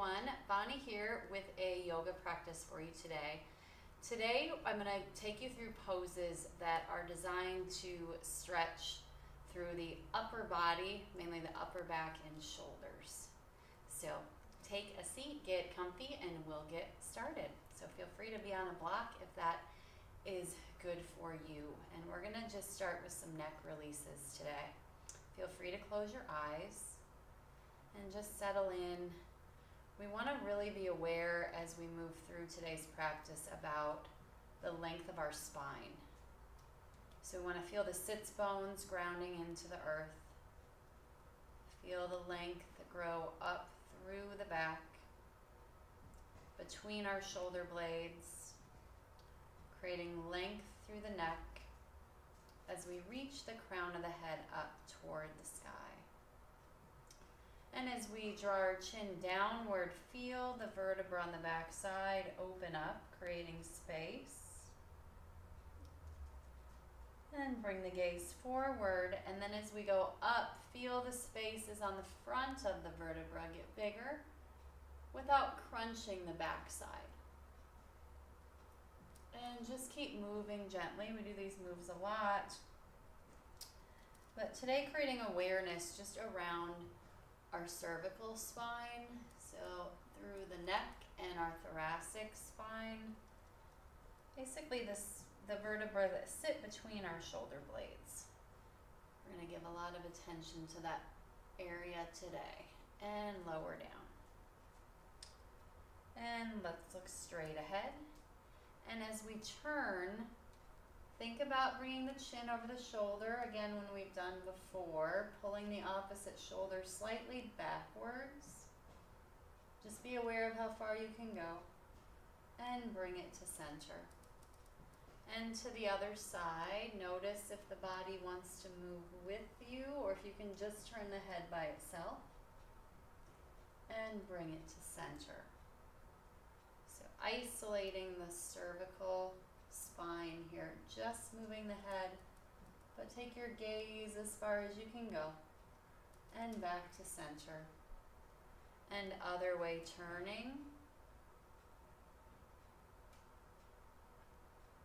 everyone, Bonnie here with a yoga practice for you today. Today I'm going to take you through poses that are designed to stretch through the upper body, mainly the upper back and shoulders. So take a seat, get comfy, and we'll get started. So feel free to be on a block if that is good for you. And we're going to just start with some neck releases today. Feel free to close your eyes and just settle in. We want to really be aware as we move through today's practice about the length of our spine. So we want to feel the sits bones grounding into the earth. Feel the length grow up through the back, between our shoulder blades, creating length through the neck as we reach the crown of the head up toward the sky. And as we draw our chin downward, feel the vertebra on the back side open up, creating space. And bring the gaze forward. And then as we go up, feel the spaces on the front of the vertebra get bigger without crunching the back side. And just keep moving gently. We do these moves a lot. But today, creating awareness just around our cervical spine, so through the neck and our thoracic spine. Basically the vertebrae that sit between our shoulder blades. We're going to give a lot of attention to that area today. And lower down. And let's look straight ahead. And as we turn, think about bringing the chin over the shoulder, again when we've done before, pulling the opposite shoulder slightly backwards. Just be aware of how far you can go, and bring it to center. And to the other side, notice if the body wants to move with you, or if you can just turn the head by itself, and bring it to center. So isolating the cervical spine here, just moving the head, but take your gaze as far as you can go and back to center. And other way turning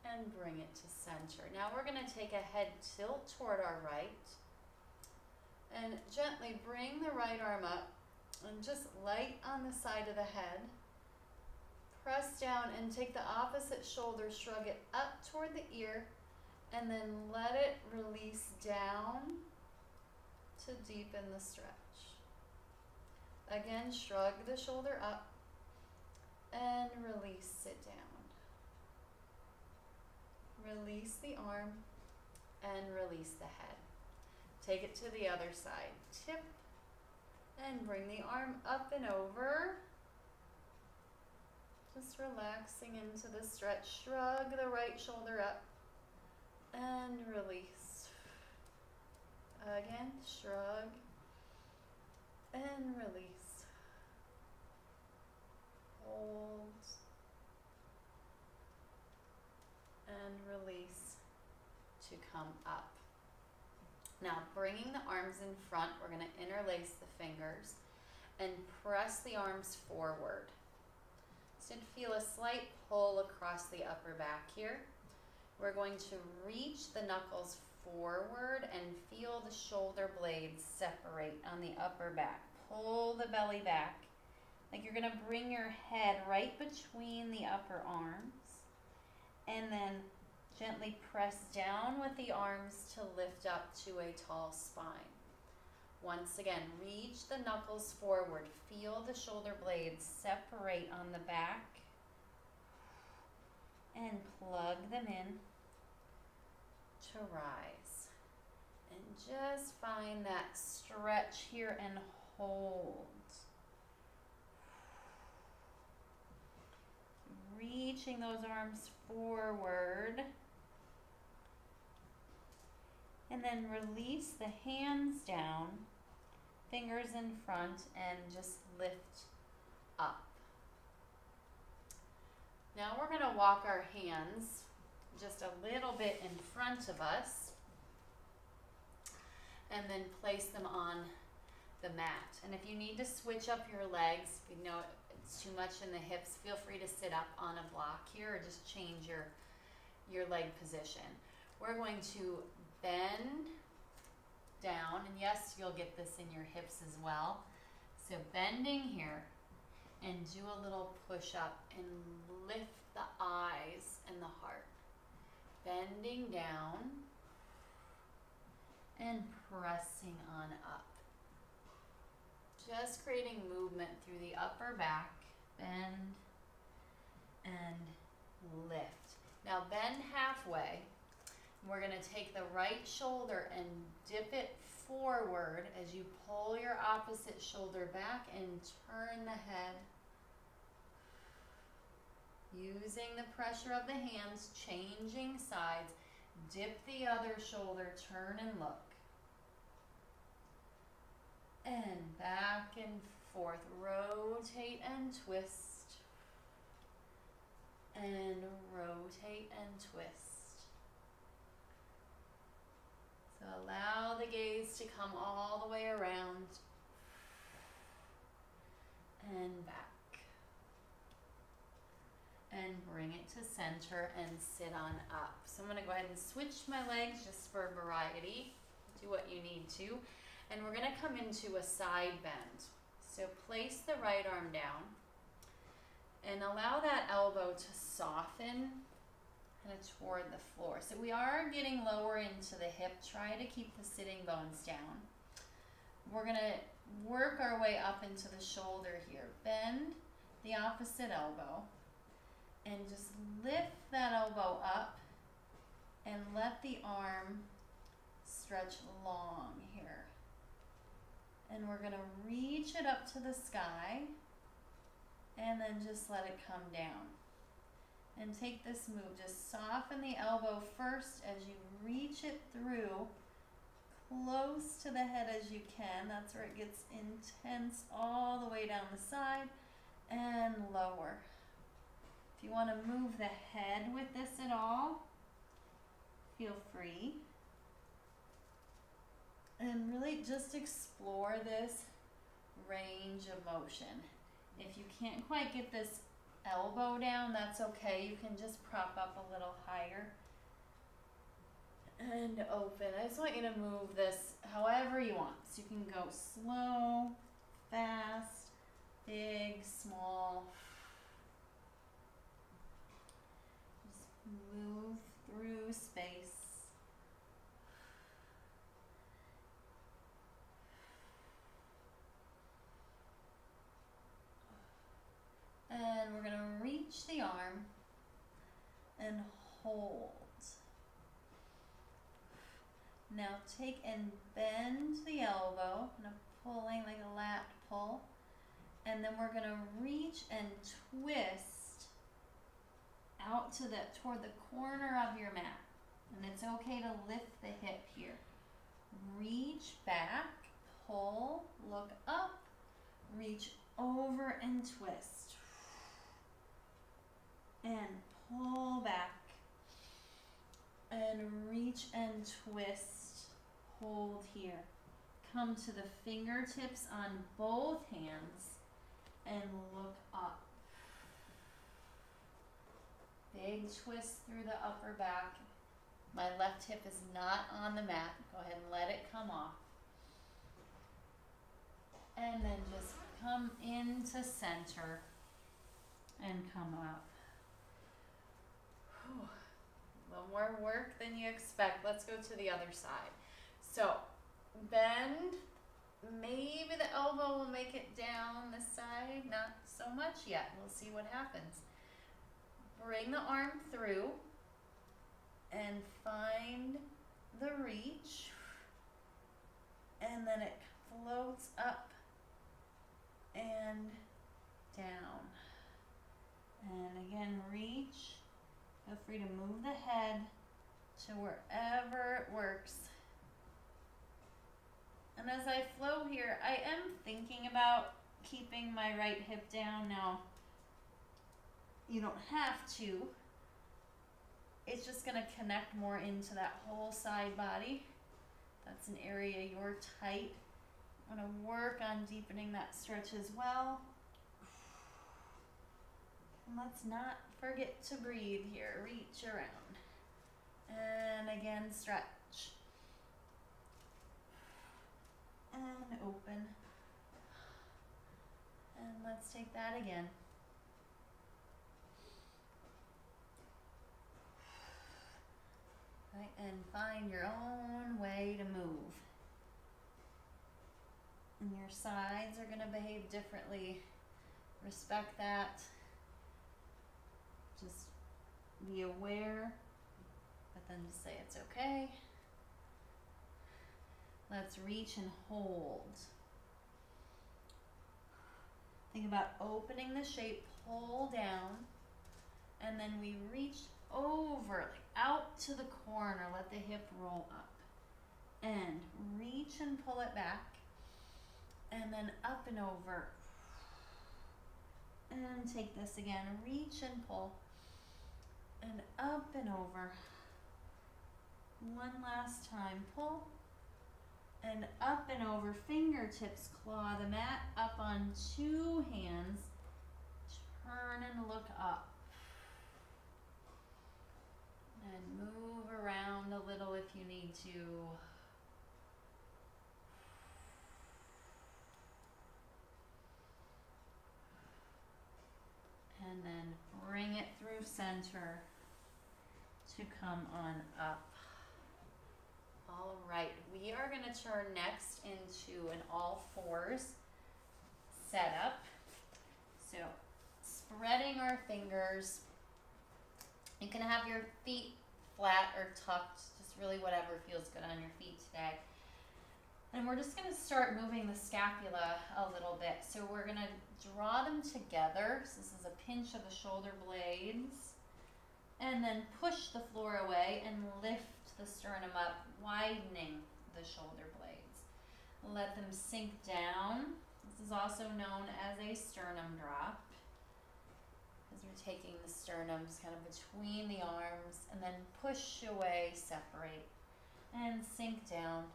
and bring it to center. Now we're going to take a head tilt toward our right and gently bring the right arm up and just light on the side of the head. Press down and take the opposite shoulder, shrug it up toward the ear, and then let it release down to deepen the stretch. Again, shrug the shoulder up and release it down. Release the arm and release the head. Take it to the other side. Tip and bring the arm up and over. Just relaxing into the stretch. Shrug the right shoulder up and release. Again, shrug and release. Hold and release to come up. Now, bringing the arms in front, we're going to interlace the fingers and press the arms forward. So feel a slight pull across the upper back here. We're going to reach the knuckles forward and feel the shoulder blades separate on the upper back. Pull the belly back, like you're going to bring your head right between the upper arms, and then gently press down with the arms to lift up to a tall spine. Once again, reach the knuckles forward. Feel the shoulder blades separate on the back and plug them in to rise. And just find that stretch here and hold. Reaching those arms forward. And then release the hands down, fingers in front, and just lift up. Now we're going to walk our hands just a little bit in front of us and then place them on the mat. And if you need to switch up your legs, if you know it's too much in the hips, feel free to sit up on a block here or just change your leg position. We're going to bend down, and yes, you'll get this in your hips as well. So bending here, and do a little push up and lift the eyes and the heart. Bending down and pressing on up. Just creating movement through the upper back. Bend and lift. Now bend halfway. We're going to take the right shoulder and dip it forward as you pull your opposite shoulder back and turn the head. Using the pressure of the hands, changing sides. Dip the other shoulder, turn and look. And back and forth. Rotate and twist. And rotate and twist. So allow the gaze to come all the way around and back. And bring it to center and sit on up. So I'm going to go ahead and switch my legs just for variety. Do what you need to. And we're going to come into a side bend. So place the right arm down and allow that elbow to soften kind of toward the floor. So we are getting lower into the hip. Try to keep the sitting bones down. We're going to work our way up into the shoulder here. Bend the opposite elbow and just lift that elbow up and let the arm stretch long here. And we're going to reach it up to the sky and then just let it come down. And take this move, just soften the elbow first as you reach it through, close to the head as you can. That's where it gets intense all the way down the side and lower. If you want to move the head with this at all, feel free. And really just explore this range of motion. If you can't quite get this elbow down, that's okay. You can just prop up a little higher and open. I just want you to move this however you want. So you can go slow, fast, big, small. Just move through space. And we're going to reach the arm and hold. Now take and bend the elbow, kind of pulling like a lat pull. And then we're going to reach and twist out to toward the corner of your mat. And it's okay to lift the hip here. Reach back, pull, look up, reach over and twist. And pull back and reach and twist. Hold here. Come to the fingertips on both hands and look up. Big twist through the upper back. My left hip is not on the mat. Go ahead and let it come off. And then just come into center and come up. A little more work than you expect. Let's go to the other side. So bend. Maybe the elbow will make it down this side. Not so much yet. We'll see what happens. Bring the arm through and find the reach. And then it floats up and down. And again, reach. Feel free to move the head to wherever it works. And as I flow here, I am thinking about keeping my right hip down. Now, you don't have to. It's just going to connect more into that whole side body. That's an area you're tight I'm going to work on deepening that stretch as well. And let's not forget to breathe here. Reach around. And again, stretch. And open. And let's take that again. Right, and find your own way to move. And your sides are going to behave differently. Respect that. Just be aware, but then just say it's okay. Let's reach and hold. Think about opening the shape, pull down, and then we reach over, like out to the corner, let the hip roll up. And reach and pull it back, and then up and over. And take this again, reach and pull, and up and over. One last time, pull, and up and over, fingertips claw the mat, up on 2 hands, turn and look up. And move around a little if you need to. And then bring it through center to come on up. All right, we are going to turn next into an all fours setup. So spreading our fingers. You can have your feet flat or tucked, just really whatever feels good on your feet today. And we're just going to start moving the scapula a little bit. So we're going to draw them together. So this is a pinch of the shoulder blades. And then push the floor away and lift the sternum up, widening the shoulder blades. Let them sink down. This is also known as a sternum drop, because we're taking the sternums kind of between the arms, and then push away, separate, and sink down,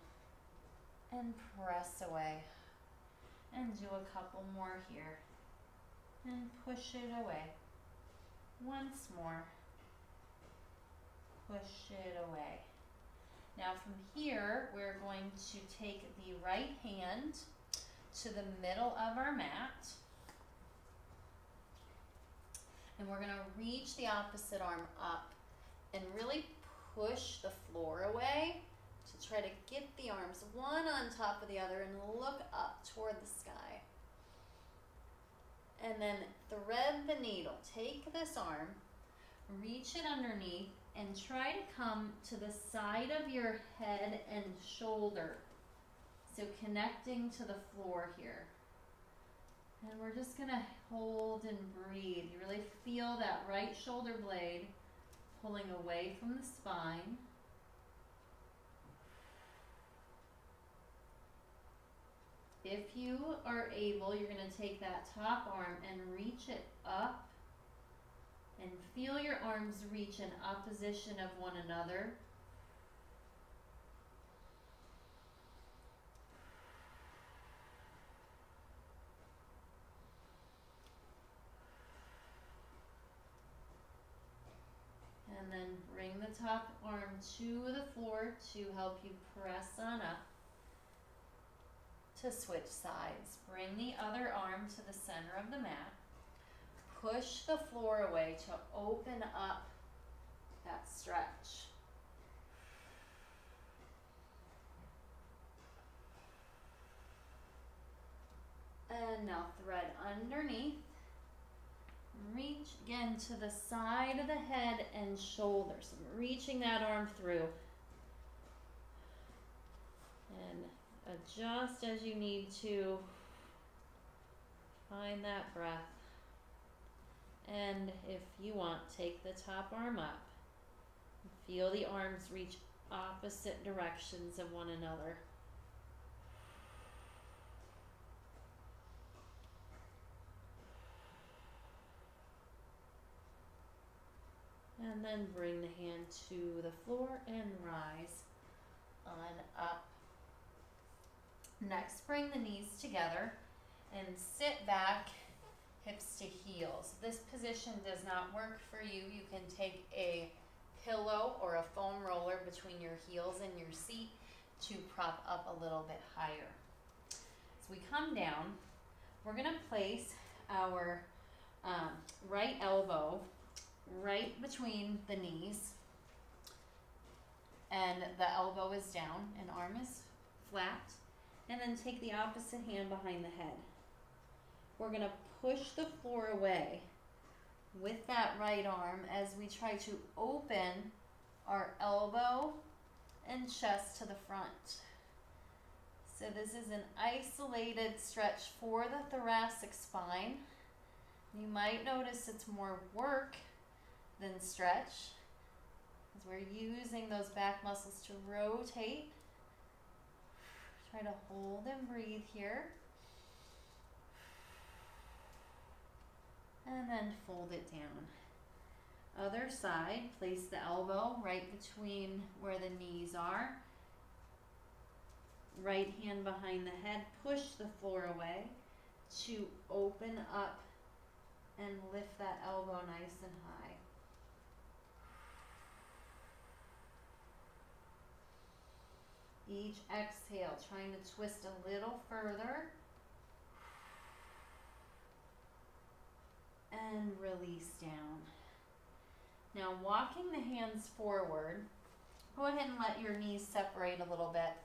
and press away. And do a couple more here. And push it away. Once more. Push it away. Now from here, we're going to take the right hand to the middle of our mat. And we're going to reach the opposite arm up and really push the floor away to try to get the arms one on top of the other and look up toward the sky. And then thread the needle. Take this arm, reach it underneath, and try to come to the side of your head and shoulder. So connecting to the floor here. And we're just going to hold and breathe. You really feel that right shoulder blade pulling away from the spine. If you are able, you're going to take that top arm and reach it up. And feel your arms reach in opposition of one another. And then bring the top arm to the floor to help you press on up. To switch sides, bring the other arm to the center of the mat. Push the floor away to open up that stretch. And now thread underneath. Reach again to the side of the head and shoulders. Reaching that arm through. And adjust as you need to. Find that breath. And if you want, take the top arm up. Feel the arms reach opposite directions of one another. And then bring the hand to the floor and rise on up. Next, bring the knees together and sit back, hips to heels. This position does not work for you. You can take a pillow or a foam roller between your heels and your seat to prop up a little bit higher. As we come down, we're going to place our right elbow right between the knees, and the elbow is down and arm is flat, and then take the opposite hand behind the head. We're going to push the floor away with that right arm as we try to open our elbow and chest to the front. So this is an isolated stretch for the thoracic spine. You might notice it's more work than stretch, as we're using those back muscles to rotate. Try to hold and breathe here. And then fold it down. Other side, place the elbow right between where the knees are. Right hand behind the head, push the floor away to open up and lift that elbow nice and high. Each exhale, trying to twist a little further. And release down. Now walking the hands forward, go ahead and let your knees separate a little bit.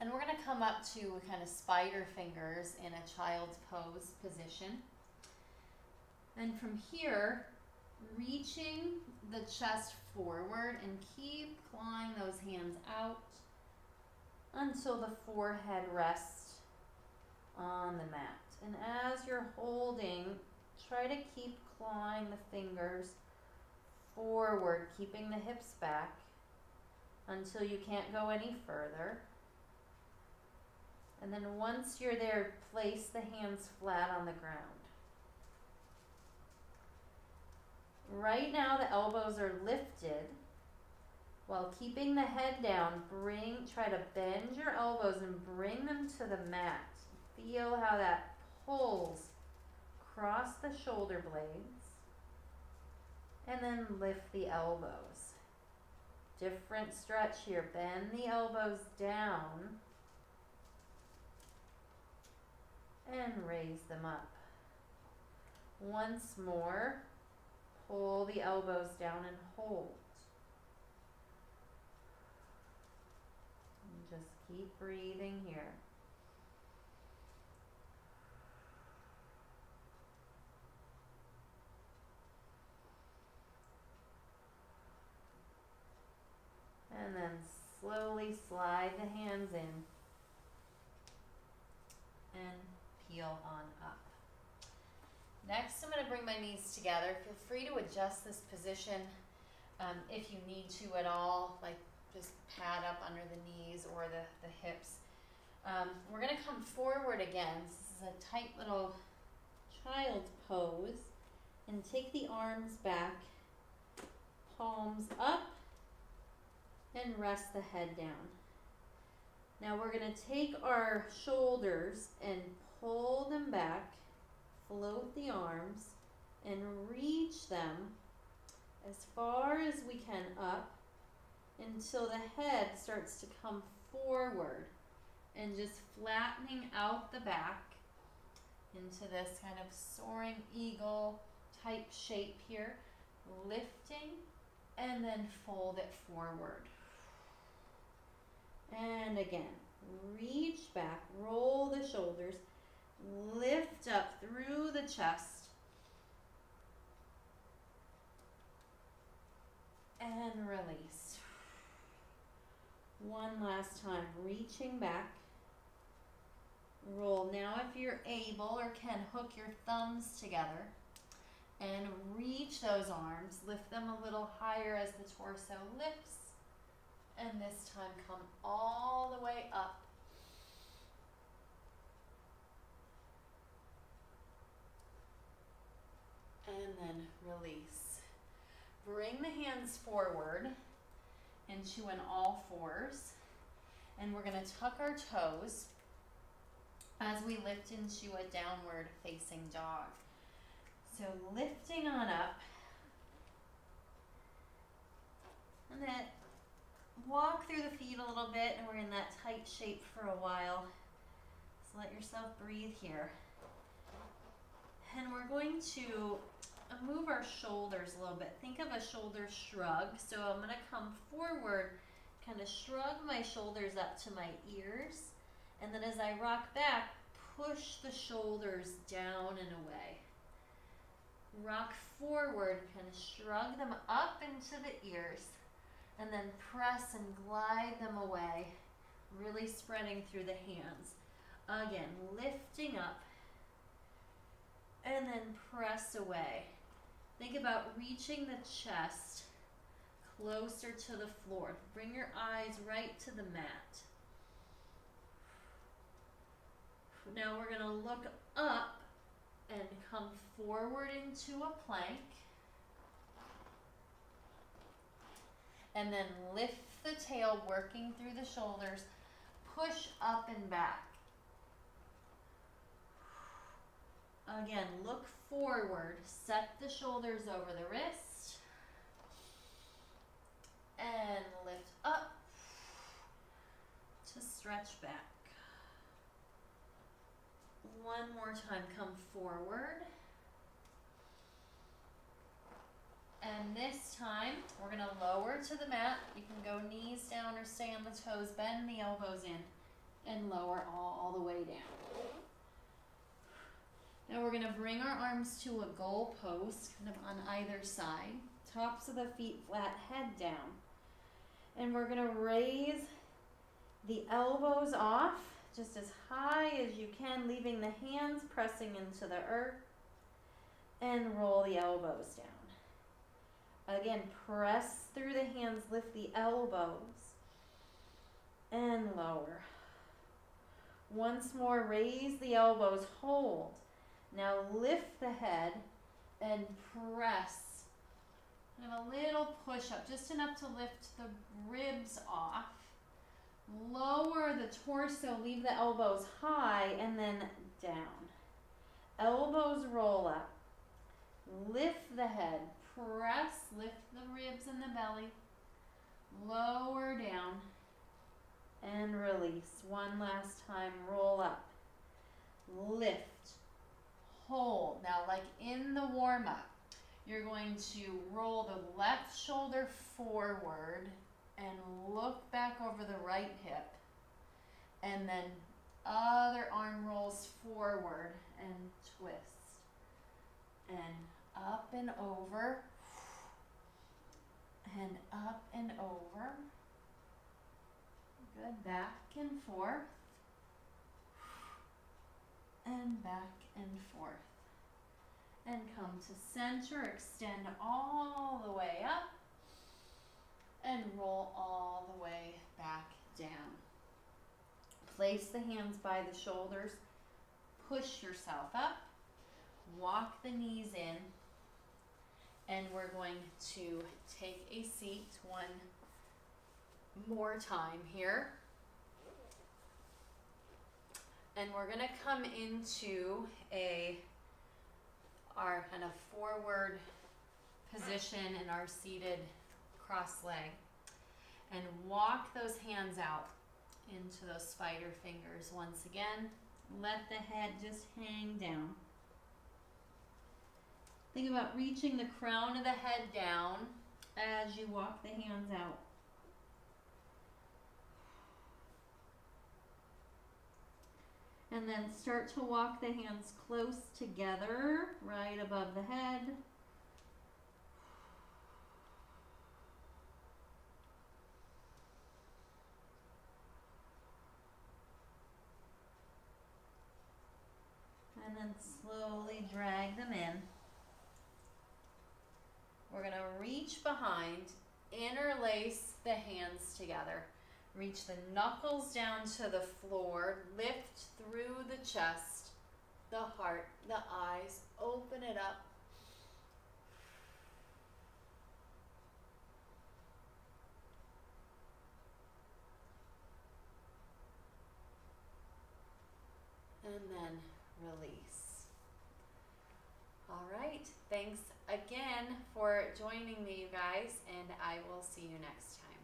And we're going to come up to kind of spider fingers in a child's pose position. And from here, reaching the chest forward and keep clawing those hands out until the forehead rests on the mat. And as you're holding, try to keep clawing the fingers forward, keeping the hips back until you can't go any further. And then once you're there, place the hands flat on the ground. Right now the elbows are lifted while keeping the head down. Try to bend your elbows and bring them to the mat. Feel how that pulls across the shoulder blades, and then lift the elbows. Different stretch here. Bend the elbows down and raise them up. Once more, pull the elbows down and hold. And just keep breathing here. And then slowly slide the hands in and peel on up. Next, I'm going to bring my knees together. Feel free to adjust this position if you need to at all, like just pad up under the knees or the hips. We're going to come forward again. This is a tight little child's pose. And take the arms back, palms up, and rest the head down. Now we're going to take our shoulders and pull them back, float the arms, and reach them as far as we can up until the head starts to come forward, and just flattening out the back into this kind of soaring eagle type shape here, lifting and then fold it forward. And again, reach back, roll the shoulders, lift up through the chest, and release. One last time, reaching back. Roll. Now if you're able or can, hook your thumbs together and reach those arms. Lift them a little higher as the torso lifts. And this time come all the way up. And then release. Bring the hands forward into an all fours. And we're gonna tuck our toes as we lift into a downward facing dog. So lifting on up, and then walk through the feet a little bit, and we're in that tight shape for a while. So let yourself breathe here. And we're going to move our shoulders a little bit. Think of a shoulder shrug. So I'm gonna come forward, kind of shrug my shoulders up to my ears, and then as I rock back, push the shoulders down and away. Rock forward, kind of shrug them up into the ears, and then press and glide them away, really spreading through the hands. Again, lifting up, and then press away. Think about reaching the chest closer to the floor. Bring your eyes right to the mat. Now we're going to look up and come forward into a plank. And then lift the tail, working through the shoulders. Push up and back. Again, look forward. Set the shoulders over the wrist. And lift up to stretch back. One more time, come forward. And this time, we're gonna lower to the mat. You can go knees down or stay on the toes, bend the elbows in, and lower all the way down. Now we're gonna bring our arms to a goal pose, kind of on either side. Tops of the feet flat, head down. And we're gonna raise the elbows off, just as high as you can, leaving the hands pressing into the earth, and roll the elbows down. Again, press through the hands, lift the elbows, and lower. Once more, raise the elbows, hold. Now lift the head and press. And a little push up, just enough to lift the ribs off. Lower the torso, leave the elbows high, and then down. Elbows roll up. Lift the head, press, lift the ribs and the belly. Lower down and release. One last time, roll up. Lift, hold. Now, like in the warm-up, you're going to roll the left shoulder forward and look back over the right hip, and then other arm rolls forward and twist, and up and over, and up and over. Good. Back and forth, and back and forth, and come to center. Extend all the way up and roll all the way back down. Place the hands by the shoulders. Push yourself up. Walk the knees in. And we're going to take a seat one more time here. And we're going to come into our kind of forward position in our seated cross leg, and walk those hands out into those spider fingers. Once again, let the head just hang down. Think about reaching the crown of the head down as you walk the hands out. And then start to walk the hands close together, right above the head. And then slowly drag them in. We're going to reach behind, interlace the hands together. Reach the knuckles down to the floor, lift through the chest, the heart, the eyes, open it up. and then release. All right, thanks again for joining me, you guys, and I will see you next time.